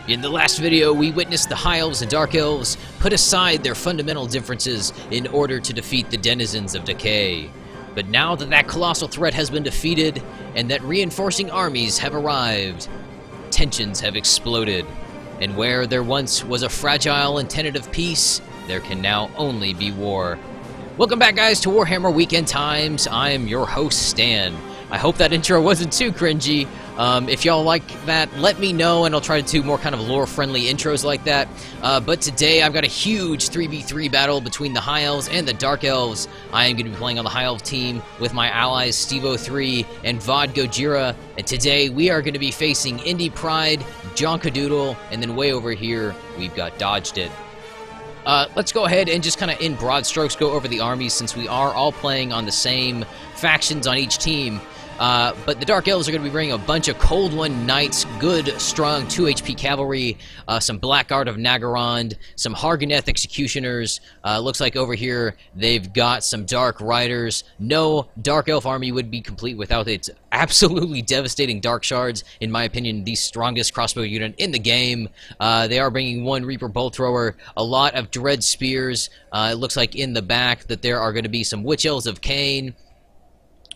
In the last video, we witnessed the High Elves and Dark Elves put aside their fundamental differences in order to defeat the denizens of decay. But now that that colossal threat has been defeated, and that reinforcing armies have arrived, tensions have exploded. And where there once was a fragile and tentative peace, there can now only be war. Welcome back, guys, to Warhammer Weekend Times. I am your host, Stan. I hope that intro wasn't too cringy. If y'all like that, let me know, and I'll try to do more kind of lore-friendly intros like that. But today, I've got a huge 3v3 battle between the High Elves and the Dark Elves. I am going to be playing on the High Elf team with my allies Stevo3 and Vod Gojira. And today, we are going to be facing Indy Pride, Jonkadoodle, and then way over here, we've got Dodged It. Let's go ahead and just kind of in broad strokes go over the armies, since we are all playing on the same factions on each team. But the Dark Elves are going to be bringing a bunch of Cold One Knights, good, strong 2 HP cavalry, some Blackguard of Nagarond, some Hargoneth Executioners. Looks like over here they've got some Dark Riders. No Dark Elf army would be complete without its absolutely devastating Dark Shards. In my opinion, the strongest crossbow unit in the game. They are bringing 1 Reaper Bolt Thrower, a lot of Dread Spears. It looks like in the back that there are going to be some Witch Elves of Cain.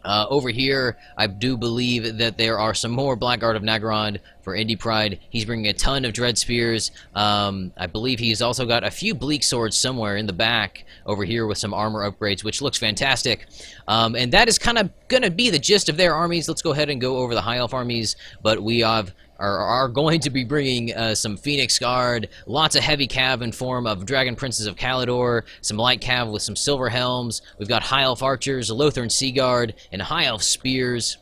Over here, I do believe that there are some more Blackguard of Nagarond for Indy Pride. He's bringing a ton of Dread Spears. I believe he's also got a few Bleak Swords somewhere in the back over here with some armor upgrades, which looks fantastic. And that is kind of going to be the gist of their armies. Let's go ahead and go over the High Elf armies, but we are going to be bringing some Phoenix Guard, lots of heavy cav in form of Dragon Princes of Calidor, some light cav with some Silver Helms. We've got High Elf Archers, a Lothern Sea Guard, and High Elf Spears.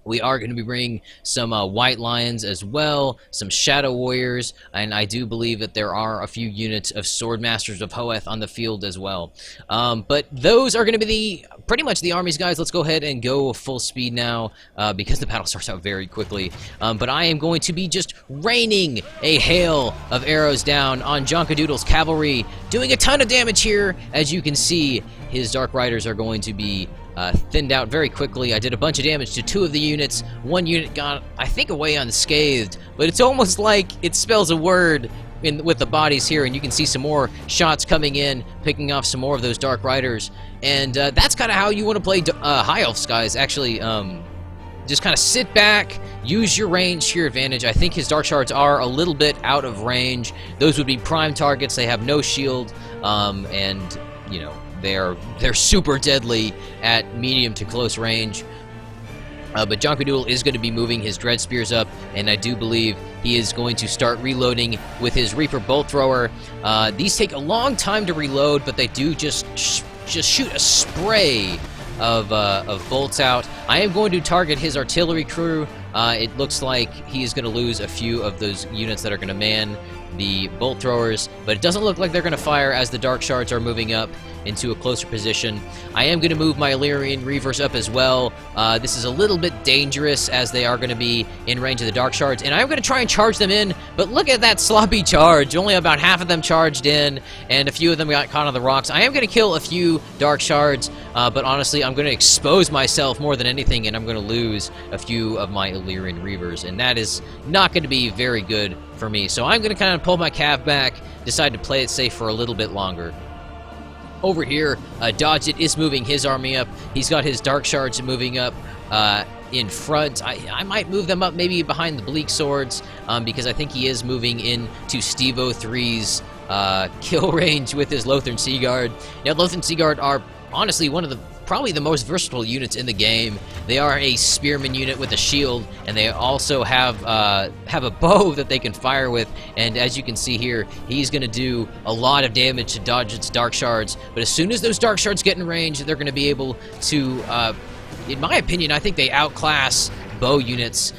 We are going to be bringing some White Lions as well, some Shadow Warriors, and I do believe that there are a few units of Swordmasters of Hoeth on the field as well. But those are going to be pretty much the armies, guys. Let's go ahead and go full speed now, because the battle starts out very quickly. But I am going to be just raining a hail of arrows down on Jonkadoodle's cavalry, doing a ton of damage here. As you can see, his Dark Riders are going to be thinned out very quickly. I did a bunch of damage to 2 of the units. 1 unit got, I think, away unscathed, but it's almost like it spells a word with the bodies here, and you can see some more shots coming in, picking off some more of those Dark Riders. And that's kind of how you want to play High Elves, guys. Actually, just kind of sit back, use your range to your advantage. I think his Dark Shards are a little bit out of range. Those would be prime targets. They have no shield, and, you know, they're super deadly at medium to close range. But Jonkadoodle is going to be moving his Dread Spears up, and I do believe he is going to start reloading with his Reaper Bolt Thrower. These take a long time to reload, but they do just shoot a spray of bolts out. I am going to target his artillery crew. It looks like he is going to lose a few of those units that are going to man the bolt throwers, but it doesn't look like they're going to fire as the Dark Shards are moving up into a closer position. I am going to move my Illyrian Reavers up as well. This is a little bit dangerous as they are going to be in range of the Dark Shards, and I'm going to try and charge them in, but look at that sloppy charge. Only about half of them charged in, and a few of them got caught on the rocks. I am going to kill a few Dark Shards, but honestly, I'm going to expose myself more than anything, and I'm going to lose a few of my Illyrian Reavers, and that is not going to be very good for me. So I'm going to kind of pull my cav back, decide to play it safe for a little bit longer. Over here, Dodged It is moving his army up. He's got his Dark Shards moving up in front. I might move them up maybe behind the Bleak Swords, because I think he is moving into Stevo3's kill range with his Lothern Sea Guard. Now, Lothern Sea Guard are honestly one of the probably the most versatile units in the game. They are a spearman unit with a shield, and they also have a bow that they can fire with. And as you can see here, he's going to do a lot of damage to Dodge its Dark Shards. But as soon as those Dark Shards get in range, they're going to be able to, in my opinion, I think they outclass bow units,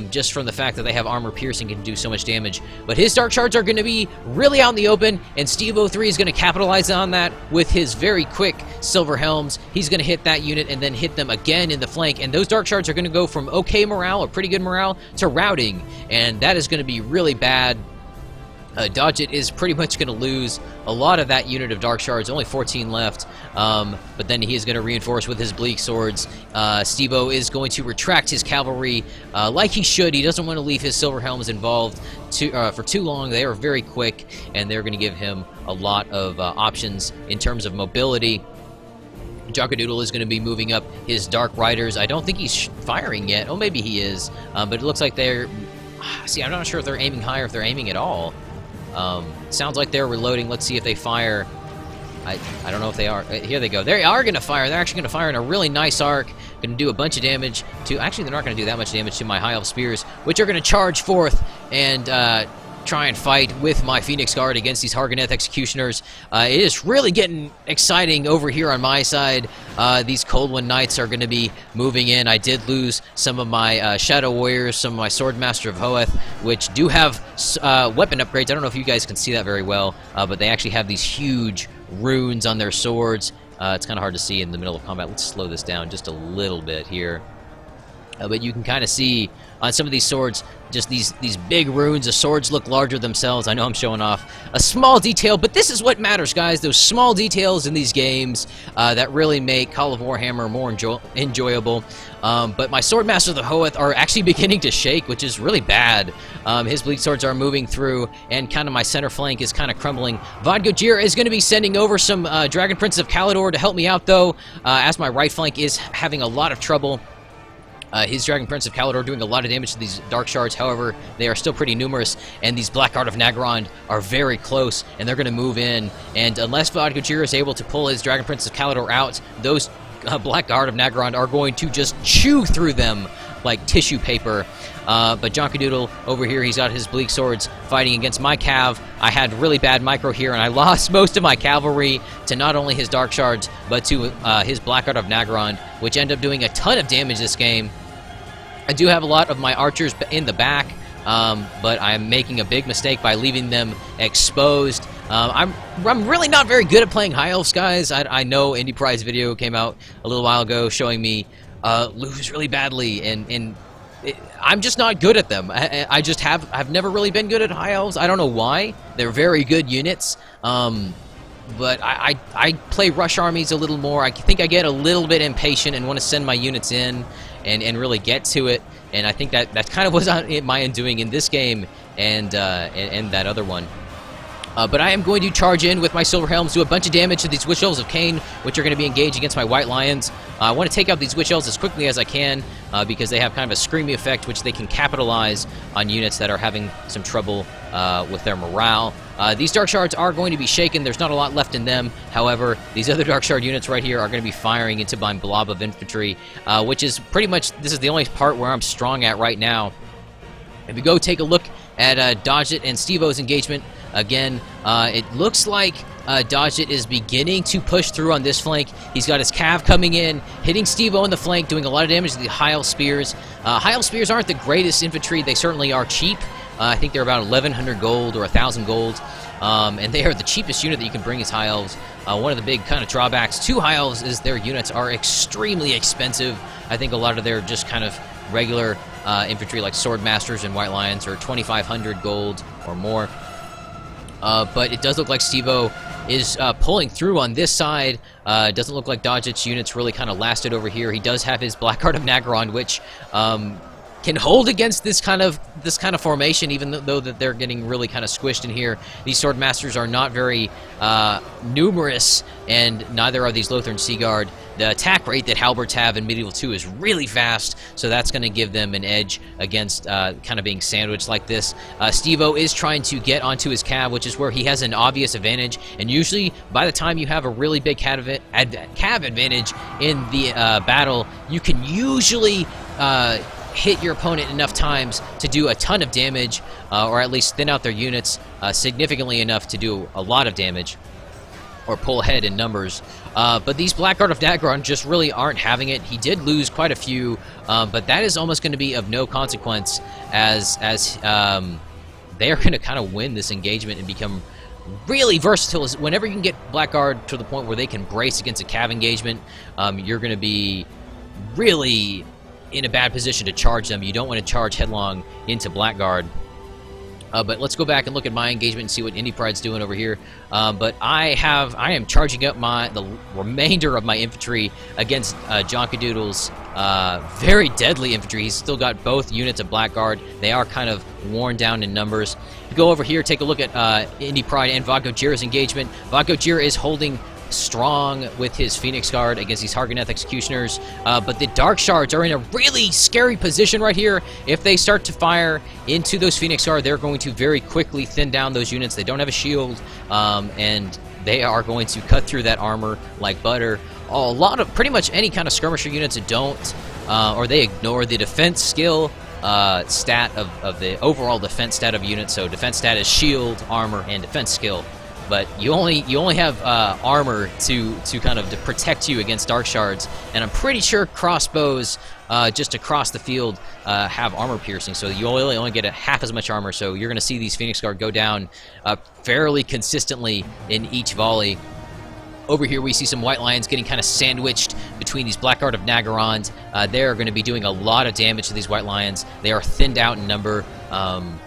just from the fact that they have armor piercing and can do so much damage. But his Dark Shards are going to be really out in the open, and Stevo3 is going to capitalize on that with his very quick Silver Helms. He's going to hit that unit and then hit them again in the flank, and those Dark Shards are going to go from okay morale or pretty good morale to routing, and that is going to be really bad. Dodgett is pretty much going to lose a lot of that unit of Dark Shards, only 14 left, but then he is going to reinforce with his Bleak Swords. Steve-O is going to retract his cavalry like he should. He doesn't want to leave his Silver Helms involved for too long. They are very quick, and they're going to give him a lot of options in terms of mobility. Jockadoodle is going to be moving up his Dark Riders. I don't think he's firing yet. Oh, maybe he is, but it looks like they're... See, I'm not sure if they're aiming high or if they're aiming at all. Sounds like they're reloading. Let's see if they fire. I don't know if they are. Here they go. They are going to fire. They're actually going to fire in a really nice arc. Going to do a bunch of damage to... Actually, they're not going to do that much damage to my High Elf Spears, which are going to charge forth and try and fight with my Phoenix Guard against these Hargoneth Executioners. It is really getting exciting over here on my side. These Cold One Knights are going to be moving in. I did lose some of my Shadow Warriors, some of my Swordmaster of Hoeth, which do have weapon upgrades. I don't know if you guys can see that very well, but they actually have these huge runes on their swords. It's kind of hard to see in the middle of combat. Let's slow this down just a little bit here. But you can kind of see on some of these swords, just these big runes. The swords look larger themselves. I know I'm showing off a small detail, but this is what matters, guys. Those small details in these games that really make Call of Warhammer more enjoyable. But my Swordmaster of the Hoeth are actually beginning to shake, which is really bad. His Bleak Swords are moving through, and kind of my center flank is kind of crumbling. Vodgojir is going to be sending over some Dragon Prince of Calidor to help me out, though, as my right flank is having a lot of trouble. His Dragon Prince of Calidor doing a lot of damage to these Dark Shards. However, they are still pretty numerous, and these Black Guard of Nagrand are very close, and they're going to move in. And unless Vodgojir is able to pull his Dragon Prince of Calidor out, those Black Guard of Nagrand are going to just chew through them like tissue paper. But Jockadoodle over here, he's got his Bleak Swords fighting against my Cav. I had really bad micro here, and I lost most of my cavalry to not only his Dark Shards, but to his Black Guard of Nagrand, which end up doing a ton of damage this game. I do have a lot of my archers in the back, but I'm making a big mistake by leaving them exposed. I'm really not very good at playing High Elves, guys. I know Indie Prize video came out a little while ago showing me lose really badly, and I'm just not good at them. I've never really been good at High Elves. I don't know why. They're very good units, but I play Rush Armies a little more. I think I get a little bit impatient and want to send my units in and really get to it, and I think that kind of was my undoing in this game and that other one. But I am going to charge in with my Silver Helms, do a bunch of damage to these Witch Elves of Cain, which are going to be engaged against my White Lions. I want to take out these Witch Elves as quickly as I can, because they have kind of a screamy effect, which they can capitalize on units that are having some trouble with their morale. These Dark Shards are going to be shaken. There's not a lot left in them. However, these other Dark Shard units right here are going to be firing into my blob of infantry, which is pretty much, this is the only part where I'm strong at right now. If you go take a look at Dodgett and Steve-O's engagement, again, it looks like Dodgett is beginning to push through on this flank. He's got his Cav coming in, hitting Steve-O in the flank, doing a lot of damage to the High Elf Spears. High Elf Spears aren't the greatest infantry. They certainly are cheap. I think they're about 1,100 gold or 1,000 gold. And they are the cheapest unit that you can bring as High Elves. One of the big kind of drawbacks to High Elves is their units are extremely expensive. I think a lot of their just kind of regular infantry like Swordmasters and White Lions are 2,500 gold or more. But it does look like Steve-O is pulling through on this side. It doesn't look like Dodgett's units really kind of lasted over here. He does have his Black Guard of Nagrand, which can hold against this kind of formation, even though that they're getting really kind of squished in here. These Swordmasters are not very numerous, and neither are these Lothern Sea Guard. The attack rate that Halberds have in Medieval 2 is really fast, so that's going to give them an edge against kind of being sandwiched like this. Steve-O is trying to get onto his Cav, which is where he has an obvious advantage, and usually by the time you have a really big Cav advantage in the battle, you can usually hit your opponent enough times to do a ton of damage, or at least thin out their units significantly enough to do a lot of damage, or pull ahead in numbers. But these Black Guard of Nagrand just really aren't having it. He did lose quite a few, but that is almost going to be of no consequence, as they are going to kind of win this engagement and become really versatile. Whenever you can get Black Guard to the point where they can brace against a Cav engagement, you're going to be really in a bad position to charge them. You don't want to charge headlong into Blackguard. But let's go back and look at my engagement and see what Indy Pride's doing over here. But I am charging up the remainder of my infantry against Jonkadoodle's very deadly infantry. He's still got both units of Blackguard. They are kind of worn down in numbers. Go over here, take a look at Indy Pride and Vodgojira's engagement. Vodgojira is holding strong with his Phoenix Guard against these Hargoneth Executioners, but the Dark Shards are in a really scary position right here. If they start to fire into those Phoenix Guard, they're going to very quickly thin down those units. They don't have a shield, and they are going to cut through that armor like butter. A lot of, pretty much any kind of skirmisher units that don't, or they ignore the defense skill stat of the overall defense stat of units. So defense stat is shield, armor, and defense skill. But you only have armor to kind of protect you against Dark Shards, and I'm pretty sure crossbows just across the field have armor piercing, so you only get half as much armor. So you're going to see these Phoenix Guard go down fairly consistently in each volley. Over here we see some White Lions getting kind of sandwiched between these Blackguard of Naggarond. They're going to be doing a lot of damage to these White Lions. They are thinned out in number, and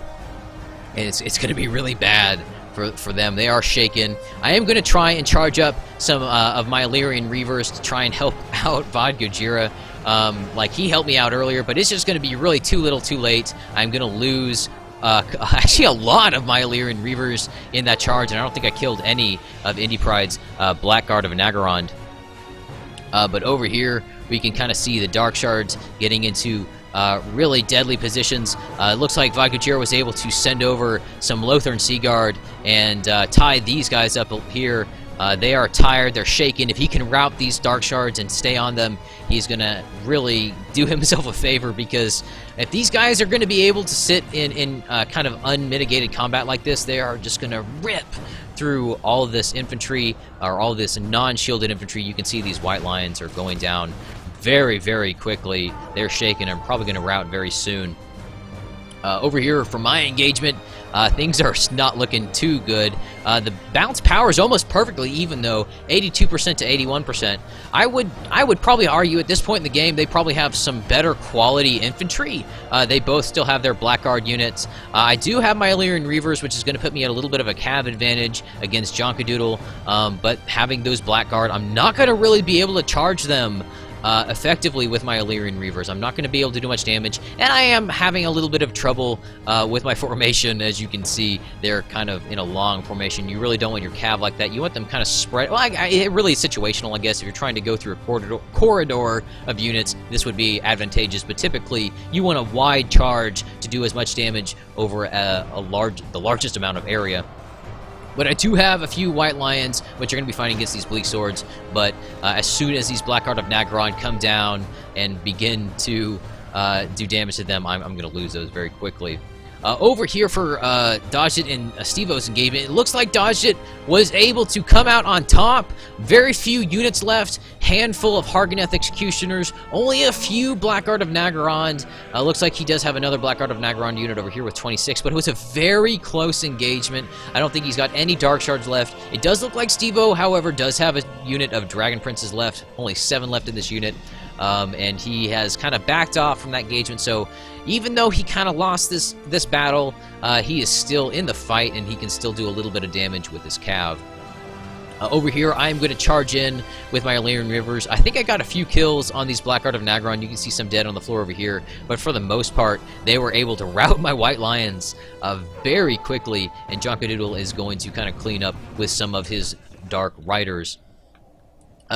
it's going to be really bad for them. They are shaken. I am going to try and charge up some of my Illyrian Reavers to try and help out Vodgojira. Like he helped me out earlier, but it's just going to be really too little too late. I'm going to lose actually a lot of my Illyrian Reavers in that charge, and I don't think I killed any of Indy Pride's Blackguard of Naggarond. But over here, we can kind of see the Dark Shards getting into really deadly positions. It looks like Vodgojira was able to send over some Lothern Seaguard and tie these guys up here. They are tired, they're shaken. If he can rout these Dark Shards and stay on them, he's going to really do himself a favor, because if these guys are going to be able to sit in kind of unmitigated combat like this, they are just going to rip through all of this infantry, or all of this non-shielded infantry. You can see these White Lions are going down very, very quickly. They're shaken. I'm probably going to rout very soon. Over here for my engagement, things are not looking too good. The bounce power is almost perfectly even, though, 82% to 81%. I would probably argue at this point in the game they probably have some better quality infantry. They both still have their Blackguard units. I do have my Illyrian Reavers, which is going to put me at a little bit of a cav advantage against Jonkadoodle, but having those Blackguard, I'm not going to really be able to charge them effectively with my Illyrian Reavers. I'm not going to be able to do much damage, and I am having a little bit of trouble with my formation. As you can see, they're kind of in a long formation. You really don't want your cav like that. You want them kind of spread. Well, it really is situational, I guess. If you're trying to go through a corridor of units, this would be advantageous, but typically you want a wide charge to do as much damage over the largest amount of area. But I do have a few White Lions, which are going to be fighting against these Bleak Swords. But as soon as these Blackguard of Naggarond come down and begin to do damage to them, I'm going to lose those very quickly. Over here for Dodgit and Steve-O's engagement, it looks like Dodgit was able to come out on top. Very few units left, handful of Hargoneth Executioners, only a few Blackguard of Naggarond. Looks like he does have another Blackguard of Naggarond unit over here with 26, but it was a very close engagement. I don't think he's got any Dark Shards left. It does look like Steve-O, however, does have a unit of Dragon Princes left, only 7 left in this unit. And he has kind of backed off from that engagement, so even though he kind of lost this battle, he is still in the fight, and he can still do a little bit of damage with his cav. Over here, I'm going to charge in with my Illyrian Reavers. I think I got a few kills on these Blackguard of Naggarond. You can see some dead on the floor over here, but for the most part, they were able to rout my White Lions very quickly, and Jonkadoodle is going to kind of clean up with some of his Dark Riders.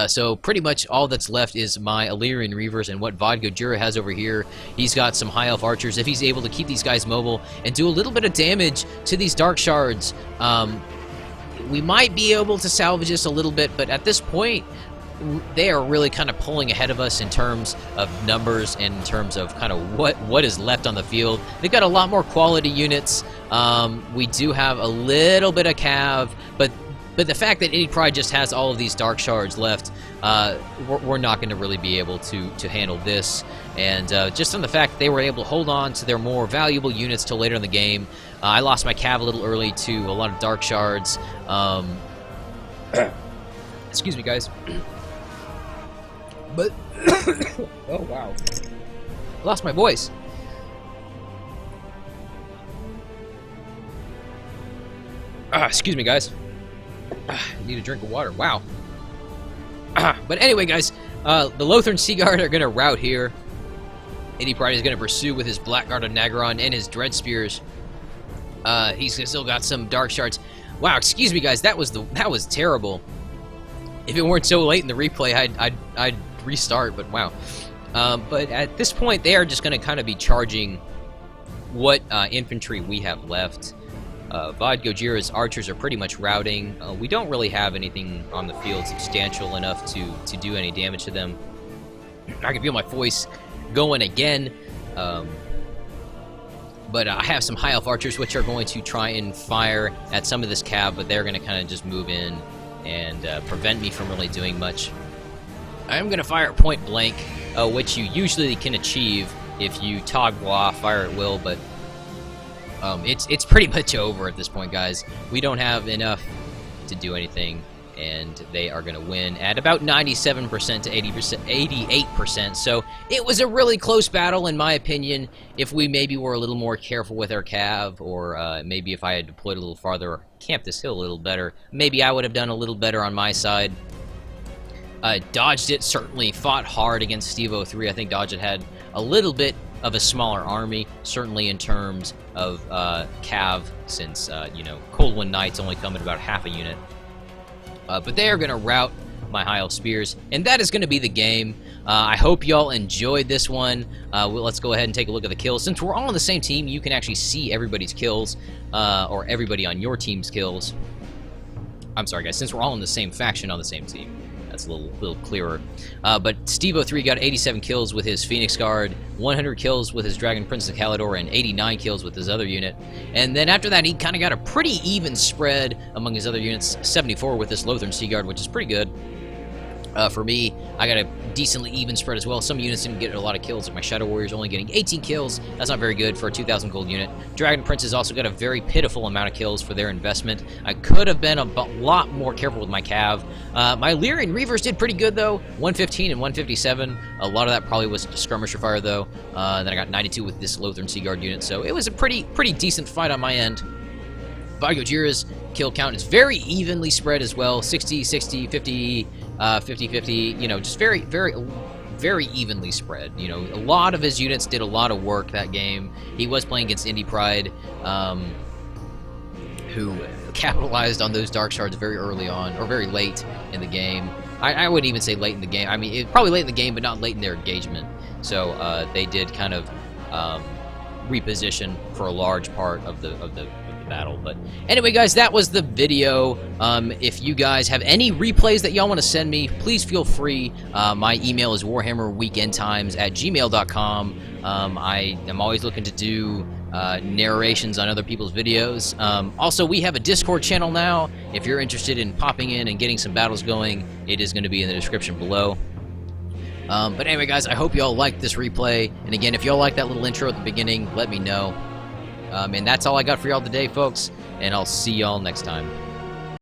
So pretty much all that's left is my Illyrian Reavers and what Vodgojira has over here. He's got some High Elf Archers. If he's able to keep these guys mobile and do a little bit of damage to these Dark Shards, we might be able to salvage this a little bit, but at this point, they are really kind of pulling ahead of us in terms of numbers and in terms of kind of what is left on the field. They've got a lot more quality units. We do have a little bit of cav, but the fact that Indy Pride just has all of these Dark Shards left, we're not going to really be able to handle this. And just on the fact that they were able to hold on to their more valuable units till later in the game, I lost my cav a little early to a lot of Dark Shards. Excuse me, guys. But oh wow, lost my voice. Excuse me, guys. I need a drink of water. Wow. But anyway, guys, the Lothern Sea Guard are going to rout here. Indy Pride is going to pursue with his Blackguard of Nagaron and his Dread Spears. He's still got some Dark Shards. Wow, excuse me, guys. That was terrible. If it weren't so late in the replay, I'd restart. But wow. But at this point, they are just going to kind of be charging what infantry we have left. Vod Gojira's archers are pretty much routing. We don't really have anything on the field substantial enough to do any damage to them. I can feel my voice going again. But I have some High Elf archers which are going to try and fire at some of this cav, but they're going to kind of just move in and prevent me from really doing much. I'm going to fire at point blank, which you usually can achieve if you toggle fire at will, but it's pretty much over at this point, guys. We don't have enough to do anything, and they are going to win at about 97% to 88%. So it was a really close battle, in my opinion. If we maybe were a little more careful with our cav, or maybe if I had deployed a little farther, camped this hill a little better, maybe I would have done a little better on my side. Dodged it, certainly fought hard against Steve 03. I think Dodge had a little bit of a smaller army, certainly in terms of cav, since, you know, Cold Wind Knights only come at about half a unit. But they are going to rout my High Elf Spears, and that is going to be the game. I hope y'all enjoyed this one. Let's go ahead and take a look at the kills. Since we're all on the same team, you can actually see everybody's kills, or everybody on your team's kills. I'm sorry, guys, since we're all in the same faction on the same team. That's a little clearer. But Steve 03 got 87 kills with his Phoenix Guard, 100 kills with his Dragon Prince of Calidor, and 89 kills with his other unit. And then after that, he kind of got a pretty even spread among his other units, 74 with this Lothern Sea Guard, which is pretty good. For me, I got a decently even spread as well. Some units didn't get a lot of kills, like my Shadow Warriors only getting 18 kills. That's not very good for a 2,000 gold unit. Dragon Prince has also got a very pitiful amount of kills for their investment. I could have been a lot more careful with my cav. My Lyrian Reavers did pretty good, though. 115 and 157. A lot of that probably was skirmisher fire, though. Then I got 92 with this Lothern Sea Guard unit, so it was a pretty decent fight on my end. Gojira's kill count is very evenly spread as well. 60, 60, 50, 50, 50, you know, just very evenly spread. You know, a lot of his units did a lot of work that game. He was playing against Indy Pride, who capitalized on those Dark Shards very early on, or very late in the game. I wouldn't even say late in the game. I mean, probably late in the game, but not late in their engagement. So they did kind of reposition for a large part of the battle. But anyway, guys, that was the video. If you guys have any replays that y'all want to send me, please feel free. My email is warhammerweekendtimes@gmail.com. I am always looking to do narrations on other people's videos. Also, we have a Discord channel now. If you're interested in popping in and getting some battles going, it is going to be in the description below. But anyway, guys, I hope y'all liked this replay. And again, if y'all like that little intro at the beginning, let me know. And that's all I got for y'all today, folks, and I'll see y'all next time.